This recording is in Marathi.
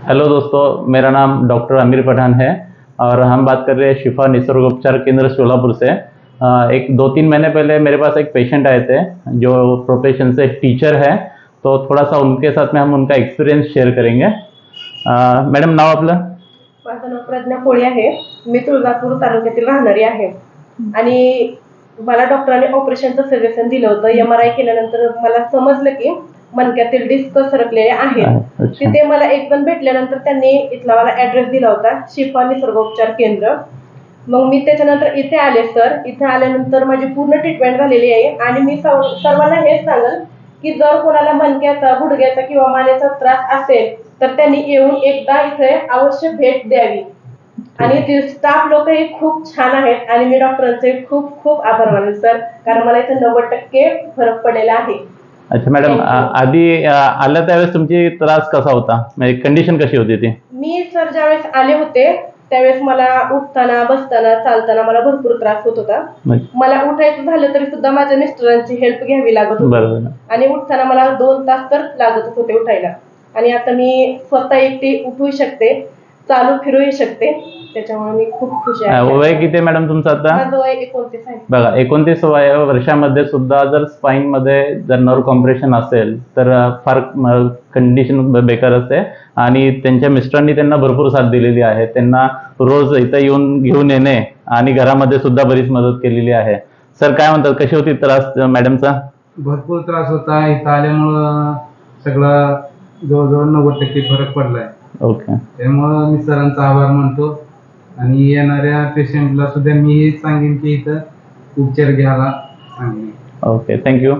हेलो दोस्तों, मेरा नाम डॉक्टर आमिर पठान है और हम बात कर रहे हैं शिफा निसर्गोपचार केंद्र सोलापुर से। एक 2-3 महीने पहले मेरे पास एक पेशेंट आए थे जो प्रोफेशन से टीचर है, तो थोड़ा सा उनके साथ में हम उनका एक्सपिरियंस शेअर करेंगे। मॅडम, नाव आपलं? माझं नाव प्रज्ञा कोळी आहे. मी तुळजापूर तालुक्यातील राहणारी आहे आणि मला डॉक्टरांनी ऑपरेशनचं सजेशन दिलं होतं. MRI केल्यानंतर मला समजलं की मणक्यातील डिस्क सरकलेले आहेत. अच्छा. तिथे मला एक जण भेटल्यानंतर त्यांनी इथला मला ॲड्रेस दिला होता, शिफा निसर्गोपचार केंद्र. मग मी त्याच्यानंतर इथे आले सर. इथे आल्यानंतर माझी पूर्ण ट्रीटमेंट झालेली आहे आणि मी सर्वांना हेच सांगेल की जर कोणाला मणक्याचा, गुडघ्याचा किंवा मानेचा त्रास असेल तर त्यांनी येऊन एकदा इथे अवश्य भेट द्यावी. आणि ते स्टाफ लोकही खूप छान आहेत आणि मी डॉक्टरांचे खूप खूप आभार मानेल सर, कारण मला इथे 90% फरक पडलेला आहे. अच्छा मॅडम, आधी आल्या त्यावेळेस तुमची त्रास कसा होता, म्हणजे कंडिशन कशी होती ती? मी सर ज्यावेळेस आले होते त्यावेळेस मला उठताना, बसताना, चालताना मला भरपूर त्रास होत होता. मला उठायचं झालं तरी सुद्धा माझ्या मिस्टरांची हेल्प घ्यावी लागत होती आणि उठताना मला 2 तास तर लागतच होते उठायला. आणि आता मी स्वतः एकटी उठू शकते, चालू फिरूही शकते, त्याच्यामुळे मी खूप खुश आहे. वय किती आहे मॅडम तुमचं आता? माझं वय 29 आहे. बघा, 29 वर्षामध्ये सुद्धा जर स्पाइन मध्ये जर नर्व कॉम्प्रेशन असेल तर फार कंडिशन बेकार असते. आणि त्यांच्या मिस्टरांनी त्यांना भरपूर साथ दिलेली आहे. त्यांना रोज इथं येऊन घेऊन येणे आणि घरामध्ये सुद्धा बरीच मदत केलेली आहे. सर काय म्हणतात, कशी होती त्रास मॅडमचा? भरपूर त्रास होता. इथं आल्यामुळं सगळं जवळजवळ 90% फरक पडलाय. ओके. त्यामुळं मी सरांचा आभार मानतो आणि येणाऱ्या पेशंटला सुद्धा मी हेच सांगेन की इथं उपचार घ्यायला सांगेन. Okay, thank you.